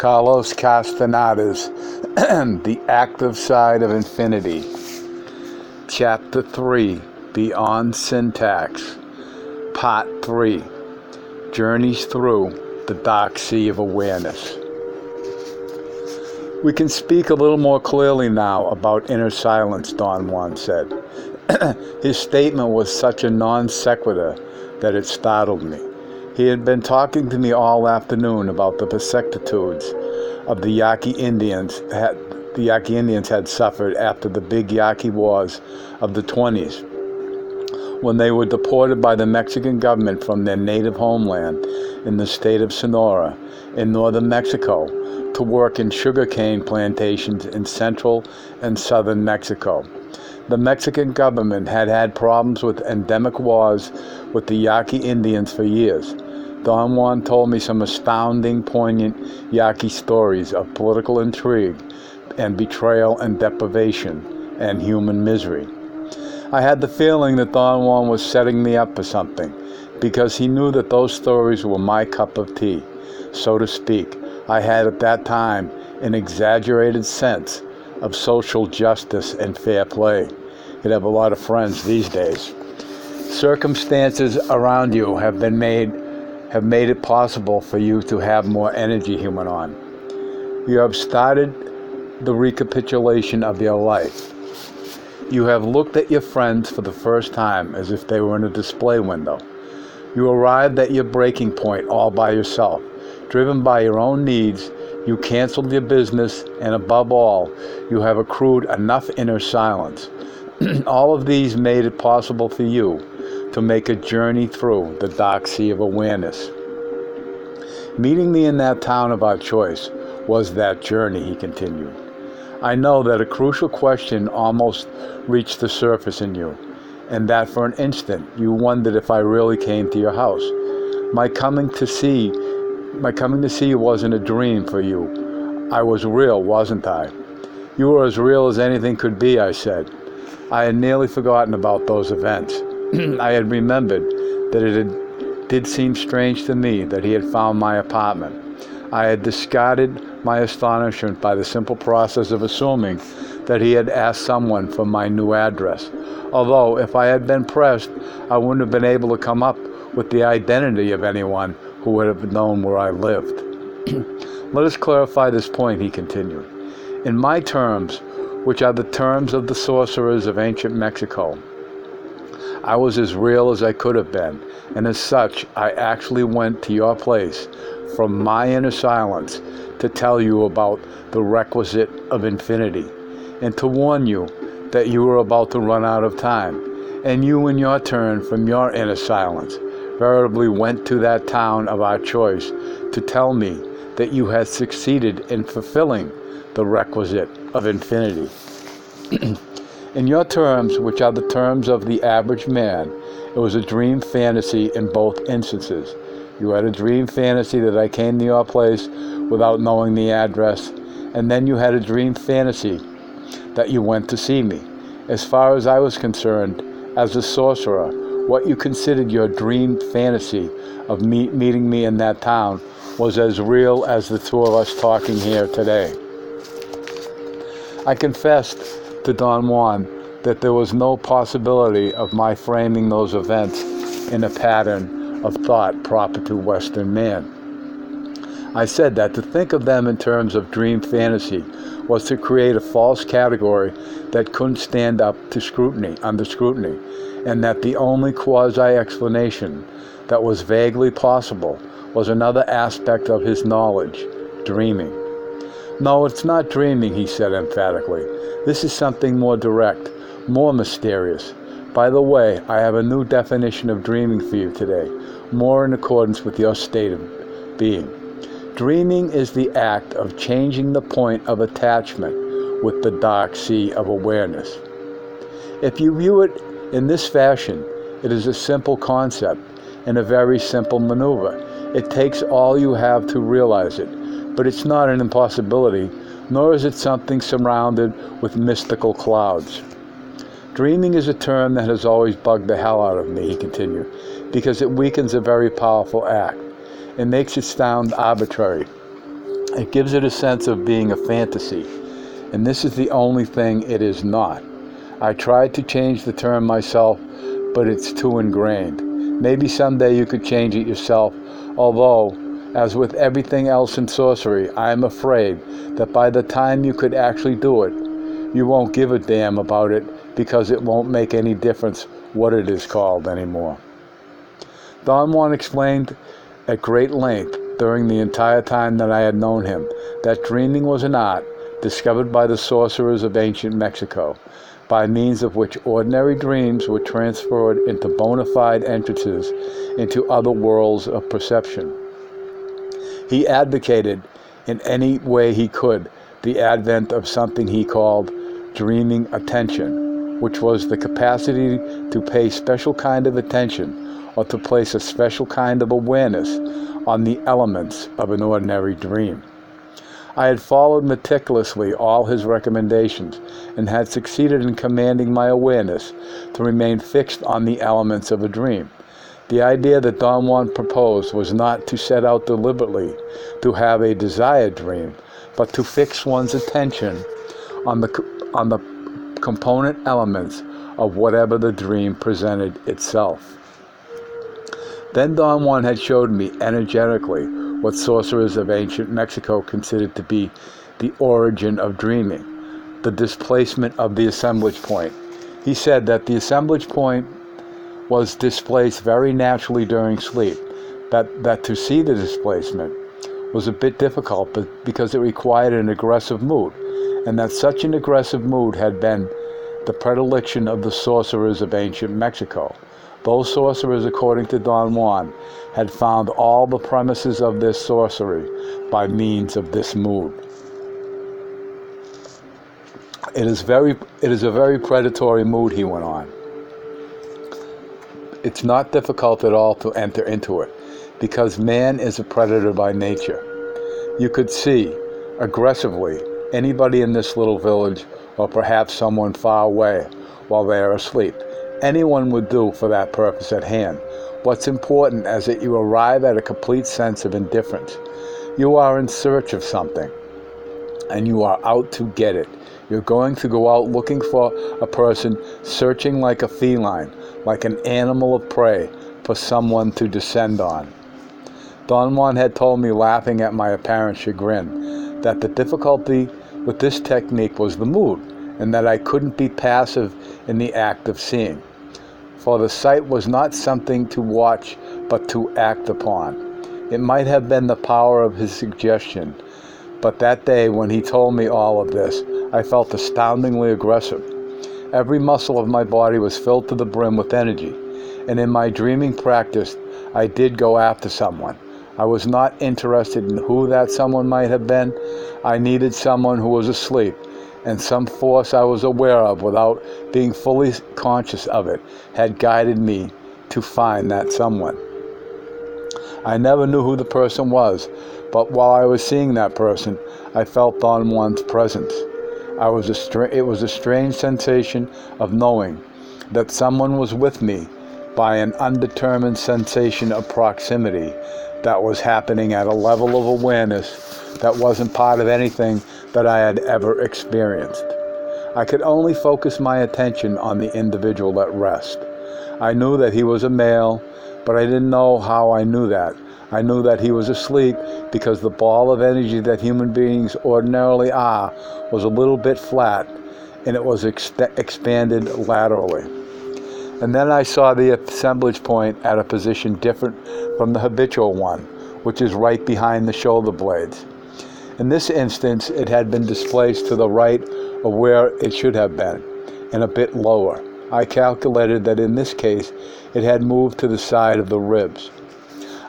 Carlos Castenada's The Active Side of Infinity, Chapter 3, Beyond Syntax, Part 3, Journeys Through the Dark Sea of Awareness. We can speak a little more clearly now about inner silence, Don Juan said. His statement was such a non sequitur that it startled me. He had been talking to me all afternoon about the vicissitudes of the Yaqui Indians had suffered after the big Yaqui Wars of the 20s, when they were deported by the Mexican government from their native homeland in the state of Sonora in northern Mexico to work in sugarcane plantations in central and southern Mexico. The Mexican government had had problems with endemic wars with the Yaqui Indians for years. Don Juan told me some astounding, poignant Yaqui stories of political intrigue and betrayal and deprivation and human misery. I had the feeling that Don Juan was setting me up for something, because he knew that those stories were my cup of tea, so to speak. I had at that time an exaggerated sense of social justice and fair play. You'd have a lot of friends these days. Circumstances around you have made it possible for you to have more energy, human on. You have started the recapitulation of your life. You have looked at your friends for the first time as if they were in a display window. You arrived at your breaking point all by yourself. Driven by your own needs, you canceled your business, and above all, you have accrued enough inner silence. All of these made it possible for you to make a journey through the dark sea of awareness. Meeting me in that town of our choice was that journey, he continued. I know that a crucial question almost reached the surface in you, and that for an instant you wondered if I really came to your house. My coming to see you wasn't a dream for you. I was real, wasn't I? You were as real as anything could be, I said. I had nearly forgotten about those events. I had remembered that it did seem strange to me that he had found my apartment. I had discarded my astonishment by the simple process of assuming that he had asked someone for my new address. Although, if I had been pressed, I wouldn't have been able to come up with the identity of anyone who would have known where I lived. Let us clarify this point, he continued. In my terms, which are the terms of the sorcerers of ancient Mexico, I was as real as I could have been, and as such, I actually went to your place from my inner silence to tell you about the requisite of infinity, and to warn you that you were about to run out of time. And you, in your turn, from your inner silence, veritably went to that town of our choice to tell me that you had succeeded in fulfilling the requisite of infinity. In your terms, which are the terms of the average man, it was a dream fantasy in both instances. You had a dream fantasy that I came to your place without knowing the address, and then you had a dream fantasy that you went to see me. As far as I was concerned, as a sorcerer, what you considered your dream fantasy of meeting me in that town was as real as the two of us talking here today. I confessed to Don Juan that there was no possibility of my framing those events in a pattern of thought proper to Western man. I said that to think of them in terms of dream fantasy was to create a false category that couldn't stand up to under scrutiny, and that the only quasi-explanation that was vaguely possible was another aspect of his knowledge, dreaming. No, it's not dreaming, he said emphatically. This is something more direct, more mysterious. By the way, I have a new definition of dreaming for you today, more in accordance with your state of being. Dreaming is the act of changing the point of attachment with the dark sea of awareness. If you view it in this fashion, it is a simple concept and a very simple maneuver. It takes all you have to realize it, but it's not an impossibility, nor is it something surrounded with mystical clouds. Dreaming is a term that has always bugged the hell out of me, he continued, because it weakens a very powerful act. It makes it sound arbitrary. It gives it a sense of being a fantasy, and this is the only thing it is not. I tried to change the term myself, but it's too ingrained. Maybe someday you could change it yourself, although, as with everything else in sorcery, I am afraid that by the time you could actually do it, you won't give a damn about it because it won't make any difference what it is called anymore. Don Juan explained at great length during the entire time that I had known him that dreaming was an art discovered by the sorcerers of ancient Mexico, by means of which ordinary dreams were transferred into bona fide entrances into other worlds of perception. He advocated in any way he could the advent of something he called dreaming attention, which was the capacity to pay special kind of attention or to place a special kind of awareness on the elements of an ordinary dream. I had followed meticulously all his recommendations and had succeeded in commanding my awareness to remain fixed on the elements of a dream. The idea that Don Juan proposed was not to set out deliberately to have a desired dream, but to fix one's attention on the component elements of whatever the dream presented itself. Then Don Juan had showed me energetically what sorcerers of ancient Mexico considered to be the origin of dreaming, the displacement of the assemblage point. He said that the assemblage point was displaced very naturally during sleep, that to see the displacement was a bit difficult because it required an aggressive mood, and that such an aggressive mood had been the predilection of the sorcerers of ancient Mexico. Those sorcerers, according to Don Juan, had found all the premises of their sorcery by means of this mood. It is a very predatory mood, he went on. It's not difficult at all to enter into it, because man is a predator by nature. You could see, aggressively, anybody in this little village, or perhaps someone far away, while they are asleep. Anyone would do for that purpose at hand. What's important is that you arrive at a complete sense of indifference. You are in search of something, and you are out to get it. You're going to go out looking for a person, searching like a feline, like an animal of prey, for someone to descend on. Don Juan had told me, laughing at my apparent chagrin, that the difficulty with this technique was the mood, and that I couldn't be passive in the act of seeing. For the sight was not something to watch, but to act upon. It might have been the power of his suggestion, but that day when he told me all of this, I felt astoundingly aggressive. Every muscle of my body was filled to the brim with energy, and in my dreaming practice, I did go after someone. I was not interested in who that someone might have been. I needed someone who was asleep, and some force I was aware of without being fully conscious of it had guided me to find that someone. I never knew who the person was, but while I was seeing that person, I felt Don Juan's presence. It was a strange sensation of knowing that someone was with me by an undetermined sensation of proximity that was happening at a level of awareness that wasn't part of anything that I had ever experienced. I could only focus my attention on the individual at rest. I knew that he was a male, but I didn't know how I knew that. I knew that he was asleep because the ball of energy that human beings ordinarily are was a little bit flat, and it was expanded laterally. And then I saw the assemblage point at a position different from the habitual one, which is right behind the shoulder blades. In this instance, it had been displaced to the right of where it should have been, and a bit lower. I calculated that in this case, it had moved to the side of the ribs.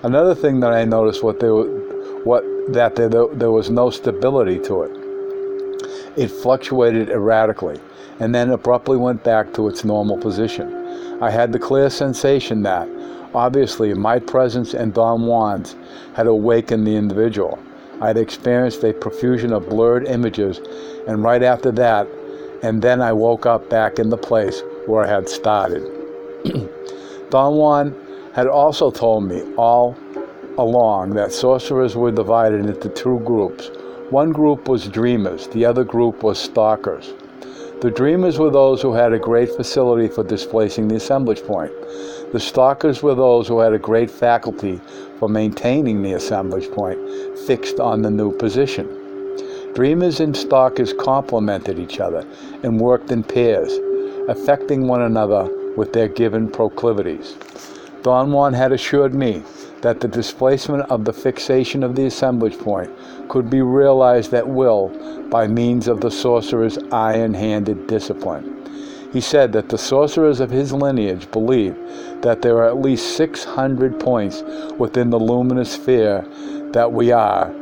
Another thing that I noticed there was no stability to it. It fluctuated erratically, and then abruptly went back to its normal position. I had the clear sensation that, obviously, my presence and Don Juan's had awakened the individual. I had experienced a profusion of blurred images, and right after that, and then I woke up back in the place where I had started. Don Juan had also told me all along that sorcerers were divided into two groups. One group was dreamers, the other group was stalkers. The dreamers were those who had a great facility for displacing the assemblage point. The stalkers were those who had a great faculty for maintaining the assemblage point fixed on the new position. Dreamers and stalkers complemented each other and worked in pairs, affecting one another with their given proclivities. Don Juan had assured me that the displacement of the fixation of the assemblage point could be realized at will by means of the sorcerer's iron-handed discipline. He said that the sorcerers of his lineage believed that there are at least 600 points within the luminous sphere that we are,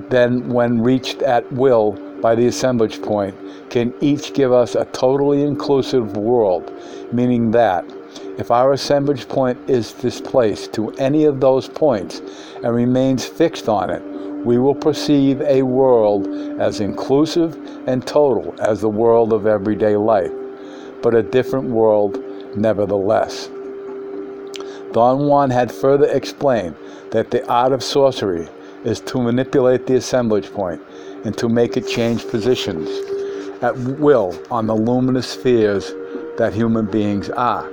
then when reached at will by the assemblage point, can each give us a totally inclusive world, meaning that if our assemblage point is displaced to any of those points and remains fixed on it, we will perceive a world as inclusive and total as the world of everyday life, but a different world nevertheless. Don Juan had further explained that the art of sorcery is to manipulate the assemblage point and to make it change positions at will on the luminous spheres that human beings are.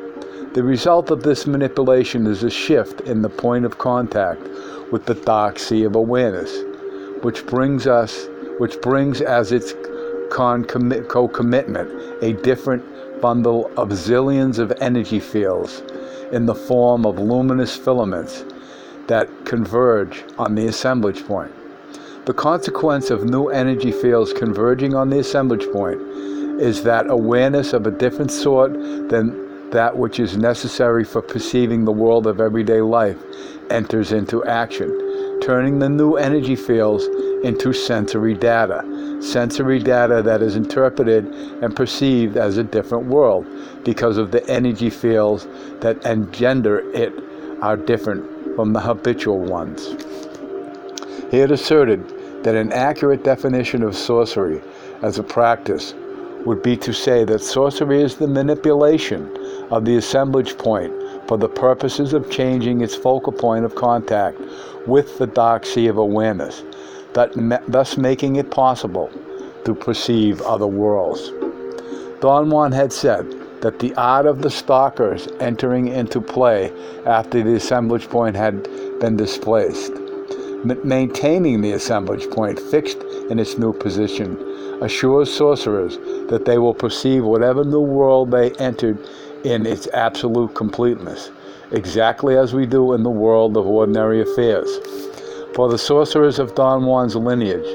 The result of this manipulation is a shift in the point of contact with the dark sea of awareness, which brings as its concomitant a different bundle of zillions of energy fields in the form of luminous filaments that converge on the assemblage point. The consequence of new energy fields converging on the assemblage point is that awareness of a different sort than that which is necessary for perceiving the world of everyday life enters into action, turning the new energy fields into sensory data that is interpreted and perceived as a different world because of the energy fields that engender it are different from the habitual ones. He had asserted that an accurate definition of sorcery as a practice would be to say that sorcery is the manipulation of the assemblage point for the purposes of changing its focal point of contact with the dark sea of awareness, thus making it possible to perceive other worlds. Don Juan had said that the art of the stalkers entering into play after the assemblage point had been displaced, maintaining the assemblage point fixed in its new position, assures sorcerers that they will perceive whatever new world they entered in its absolute completeness, exactly as we do in the world of ordinary affairs. For the sorcerers of Don Juan's lineage,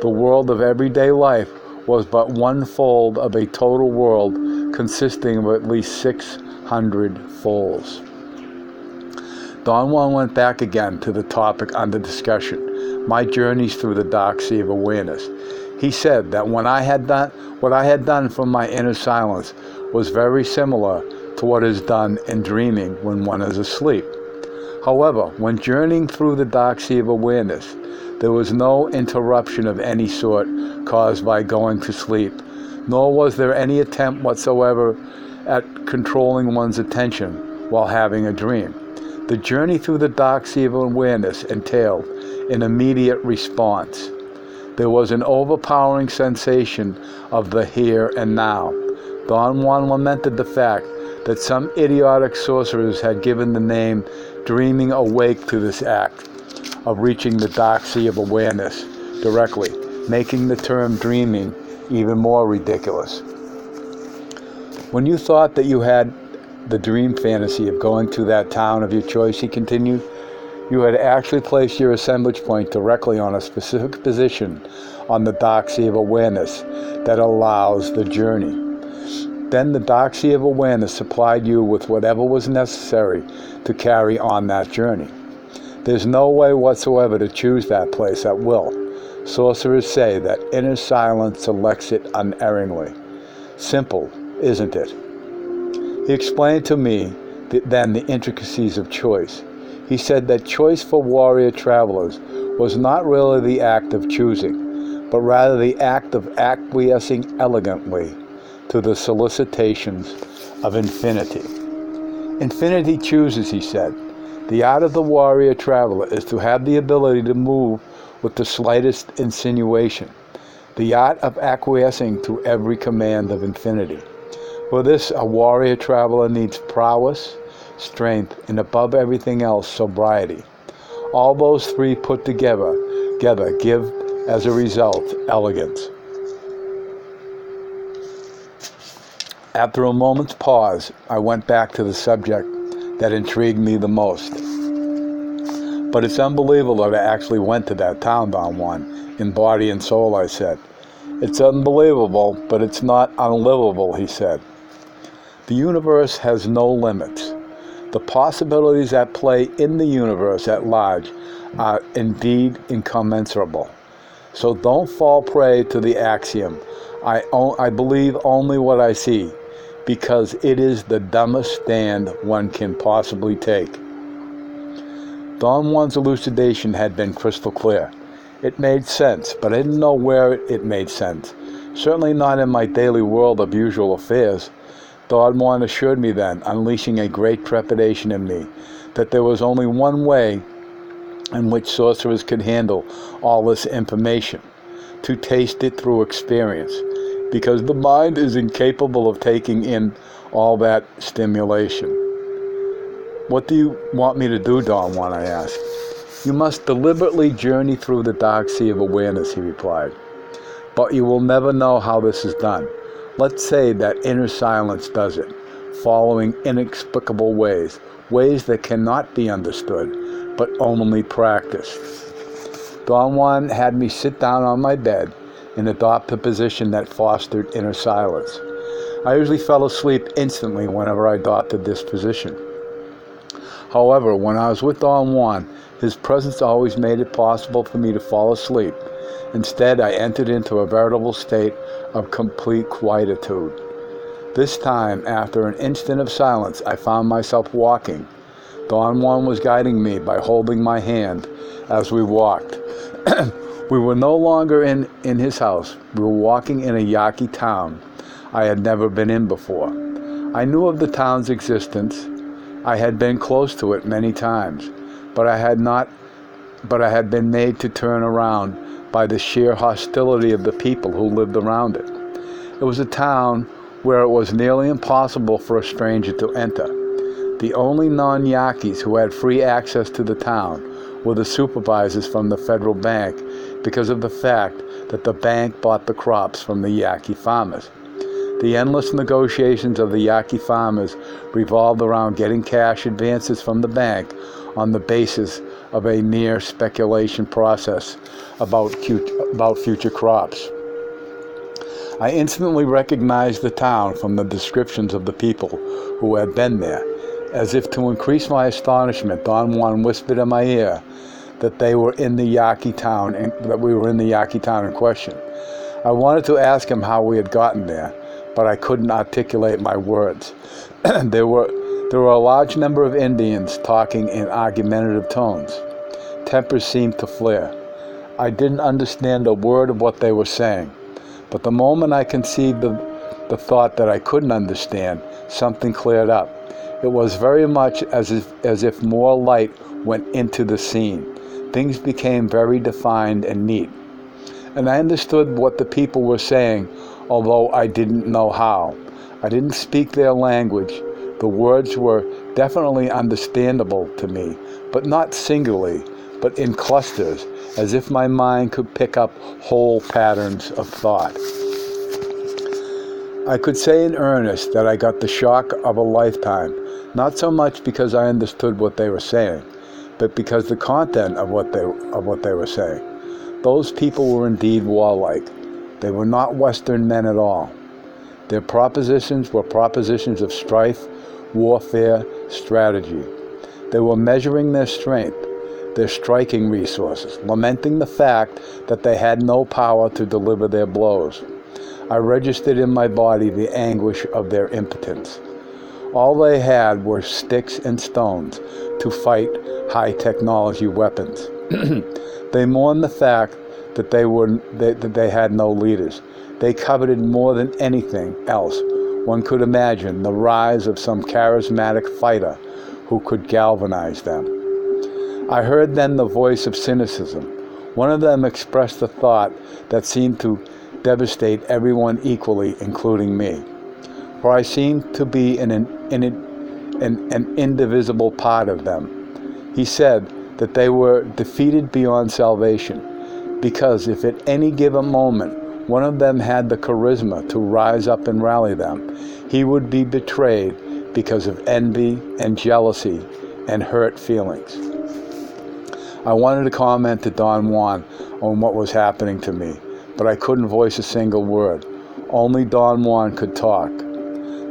the world of everyday life was but one fold of a total world consisting of at least 600 folds. Don Juan went back again to the topic under discussion, my journeys through the dark sea of awareness. He said that what I had done from my inner silence was very similar to what is done in dreaming when one is asleep. However, when journeying through the dark sea of awareness, there was no interruption of any sort caused by going to sleep, nor was there any attempt whatsoever at controlling one's attention while having a dream. The journey through the dark sea of awareness entailed an immediate response. There was an overpowering sensation of the here and now. Don Juan lamented the fact that some idiotic sorcerers had given the name dreaming awake to this act of reaching the dark sea of awareness directly, making the term dreaming even more ridiculous. When you thought that you had the dream fantasy of going to that town of your choice, he continued, you had actually placed your assemblage point directly on a specific position on the dark sea of awareness that allows the journey. Then the dark sea of awareness supplied you with whatever was necessary to carry on that journey. There's no way whatsoever to choose that place at will. Sorcerers say that inner silence selects it unerringly. Simple, isn't it? He explained to me then the intricacies of choice. He said that choice for warrior travelers was not really the act of choosing, but rather the act of acquiescing elegantly to the solicitations of infinity. Infinity chooses, he said. The art of the warrior traveler is to have the ability to move with the slightest insinuation, the art of acquiescing to every command of infinity. For this, a warrior traveler needs prowess, strength, and above everything else, sobriety. All those three put together give, as a result, elegance. After a moment's pause, I went back to the subject that intrigued me the most. But it's unbelievable that I actually went to that town, Don Juan, in body and soul, I said. It's unbelievable, but it's not unlivable, he said. The universe has no limits. The possibilities at play in the universe at large are indeed incommensurable. So don't fall prey to the axiom, I believe only what I see, because it is the dumbest stand one can possibly take. Don Juan's elucidation had been crystal clear. It made sense, but I didn't know where it made sense. Certainly not in my daily world of usual affairs. Don Juan assured me then, unleashing a great trepidation in me, that there was only one way in which sorcerers could handle all this information, to taste it through experience, because the mind is incapable of taking in all that stimulation. What do you want me to do, Don Juan, I asked. You must deliberately journey through the dark sea of awareness, he replied. But you will never know how this is done. Let's say that inner silence does it, following inexplicable ways that cannot be understood, but only practiced. Don Juan had me sit down on my bed and adopt a position that fostered inner silence. I usually fell asleep instantly whenever I adopted this position. However, when I was with Don Juan, his presence always made it possible for me to fall asleep. Instead, I entered into a veritable state of complete quietude. This time, after an instant of silence, I found myself walking. Don Juan was guiding me by holding my hand as we walked. We were no longer in his house. We were walking in a Yaqui town I had never been in before. I knew of the town's existence. I had been close to it many times, but I had been made to turn around by the sheer hostility of the people who lived around it. It was a town where it was nearly impossible for a stranger to enter. The only non-Yaquis who had free access to the town were the supervisors from the federal bank, because of the fact that the bank bought the crops from the Yaqui farmers. The endless negotiations of the Yaqui farmers revolved around getting cash advances from the bank on the basis of a near speculation process about future crops. I instantly recognized the town from the descriptions of the people who had been there. As if to increase my astonishment, Don Juan whispered in my ear that they were in the Yaqui town, and that we were in the Yaqui town in question. I wanted to ask him how we had gotten there, but I couldn't articulate my words. There were a large number of Indians talking in argumentative tones. Tempers seemed to flare. I didn't understand a word of what they were saying, but the moment I conceived the thought that I couldn't understand, something cleared up. It was very much as if more light went into the scene. Things became very defined and neat. And I understood what the people were saying, although I didn't know how. I didn't speak their language. The words were definitely understandable to me, but not singularly, but in clusters, as if my mind could pick up whole patterns of thought. I could say in earnest that I got the shock of a lifetime, not so much because I understood what they were saying, but because the content of what they were saying. Those people were indeed warlike. They were not Western men at all. Their propositions were propositions of strife, warfare, strategy. They were measuring their strength, their striking resources, lamenting the fact that they had no power to deliver their blows. I registered in my body the anguish of their impotence. All they had were sticks and stones to fight high-technology weapons. They mourned the fact that they had no leaders. They coveted more than anything else one could imagine the rise of some charismatic fighter who could galvanize them. I heard then the voice of cynicism. One of them expressed a thought that seemed to devastate everyone equally, including me. For I seemed to be an indivisible part of them. He said that they were defeated beyond salvation, because if at any given moment one of them had the charisma to rise up and rally them, he would be betrayed because of envy and jealousy and hurt feelings. I wanted to comment to Don Juan on what was happening to me, but I couldn't voice a single word. Only Don Juan could talk.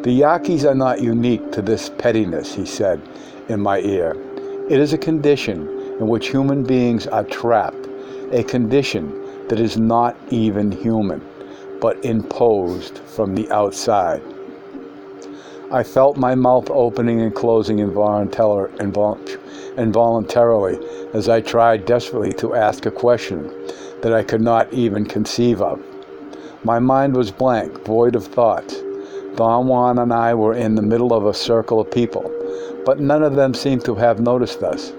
The Yaquis are not unique to this pettiness, he said in my ear. It is a condition in which human beings are trapped, a condition that is not even human, but imposed from the outside. I felt my mouth opening and closing involuntarily as I tried desperately to ask a question that I could not even conceive of. My mind was blank, void of thoughts. Don Juan and I were in the middle of a circle of people, but none of them seemed to have noticed us.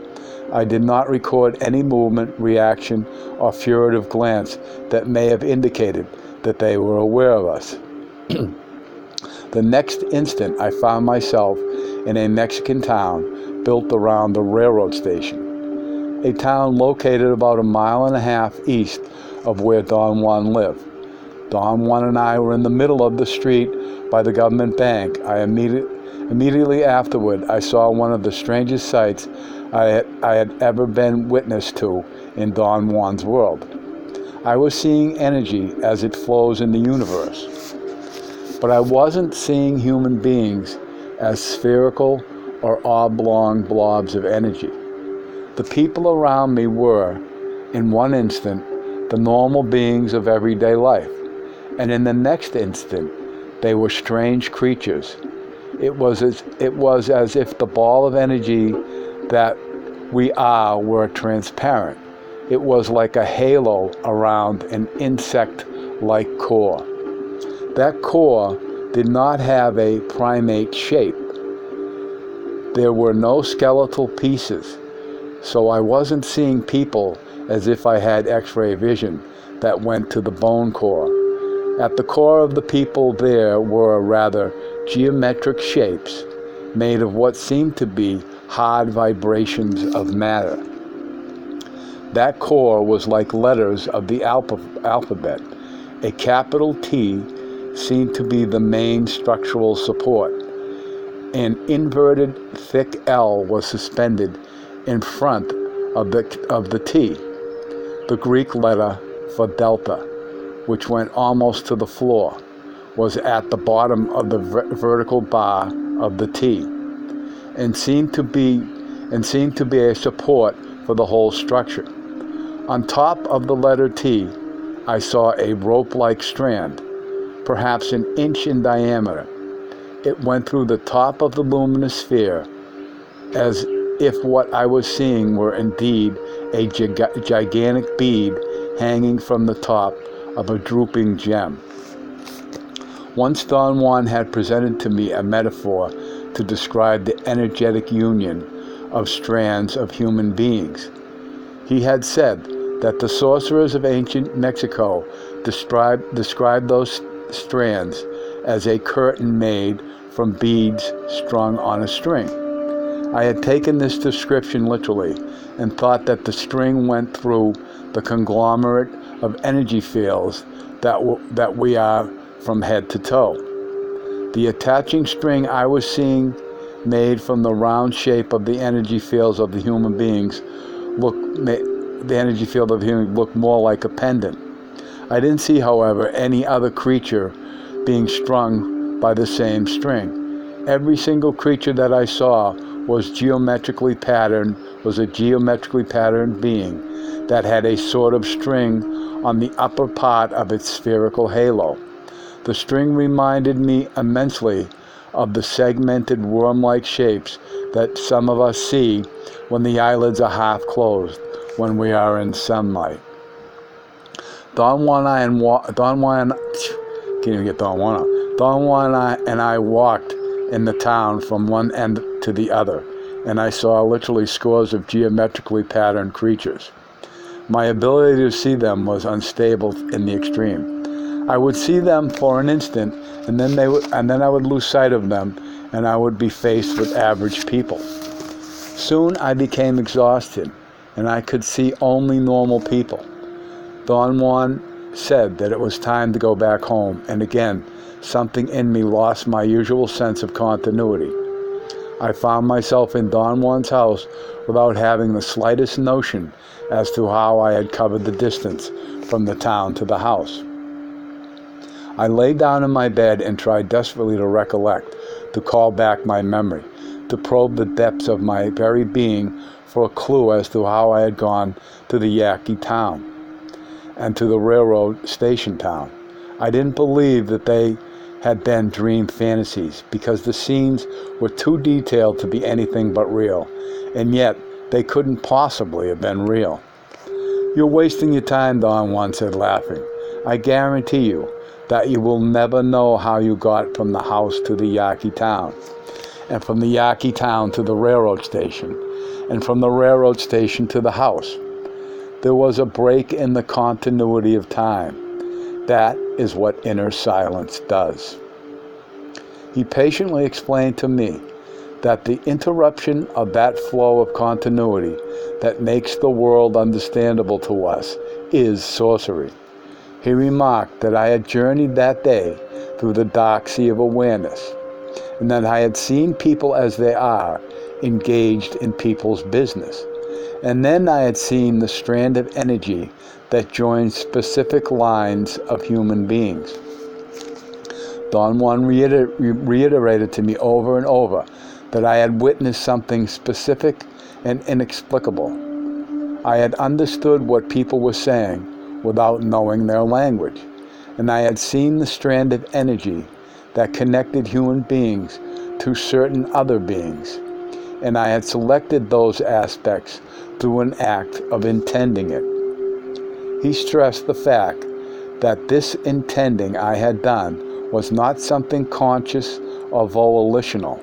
I did not record any movement, reaction, or furtive glance that may have indicated that they were aware of us. The next instant, I found myself in a Mexican town built around the railroad station, a town located about 1.5 miles east of where Don Juan lived. Don Juan and I were in the middle of the street by the government bank. Immediately afterward, I saw one of the strangest sights I had ever been witness to in Don Juan's world. I was seeing energy as it flows in the universe. But I wasn't seeing human beings as spherical or oblong blobs of energy. The people around me were, in one instant, the normal beings of everyday life, and in the next instant, they were strange creatures. It was as if the ball of energy that we are were transparent. It was like a halo around an insect-like core. That core did not have a primate shape. There were no skeletal pieces, so I wasn't seeing people as if I had X-ray vision that went to the bone core. At the core of the people there were rather geometric shapes made of what seemed to be hard vibrations of matter. That core was like letters of the alphabet. A capital T seemed to be the main structural support. An inverted thick L was suspended in front of the T, the Greek letter for delta, which went almost to the floor, was at the bottom of the vertical bar of the T, and seemed to be a support for the whole structure. On top of the letter T, I saw a rope-like strand, perhaps 1 inch in diameter. It went through the top of the luminous sphere, as if what I was seeing were indeed a gigantic bead hanging from the top of a drooping gem. Once Don Juan had presented to me a metaphor to describe the energetic union of strands of human beings. He had said that the sorcerers of ancient Mexico described those strands as a curtain made from beads strung on a string. I had taken this description literally and thought that the string went through the conglomerate of energy fields that we are from head to toe. The attaching string I was seeing made from the round shape of the energy fields of the human beings looked more like a pendant. I didn't see, however, any other creature being strung by the same string. Every single creature that I saw was a geometrically patterned being that had a sort of string on the upper part of its spherical halo. The string reminded me immensely of the segmented worm-like shapes that some of us see when the eyelids are half closed when we are in sunlight. Don Juan and I walked in the town from one end to the other, and I saw literally scores of geometrically patterned creatures. My ability to see them was unstable in the extreme. I would see them for an instant, and then I would lose sight of them, and I would be faced with average people. Soon I became exhausted, and I could see only normal people. Don Juan said that it was time to go back home, and again, something in me lost my usual sense of continuity. I found myself in Don Juan's house without having the slightest notion as to how I had covered the distance from the town to the house. I lay down in my bed and tried desperately to recollect, to call back my memory, to probe the depths of my very being for a clue as to how I had gone to the Yaqui town and to the railroad station town. I didn't believe that they had been dream fantasies because the scenes were too detailed to be anything but real, and yet they couldn't possibly have been real. "You're wasting your time," Don Juan said, laughing. "I guarantee you that you will never know how you got from the house to the Yaqui town, and from the Yaqui town to the railroad station, and from the railroad station to the house. There was a break in the continuity of time. That is what inner silence does." He patiently explained to me that the interruption of that flow of continuity that makes the world understandable to us is sorcery. He remarked that I had journeyed that day through the dark sea of awareness, and that I had seen people as they are, engaged in people's business. And then I had seen the strand of energy that joins specific lines of human beings. Don Juan reiterated to me over and over that I had witnessed something specific and inexplicable. I had understood what people were saying without knowing their language, and I had seen the strand of energy that connected human beings to certain other beings, and I had selected those aspects through an act of intending it. He stressed the fact that this intending I had done was not something conscious or volitional.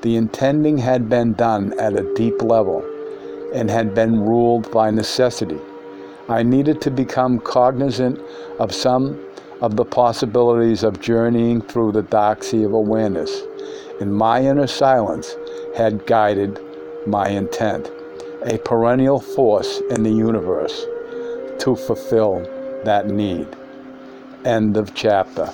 The intending had been done at a deep level and had been ruled by necessity. I needed to become cognizant of some of the possibilities of journeying through the dark sea of awareness, and my inner silence had guided my intent, a perennial force in the universe, to fulfill that need. End of chapter.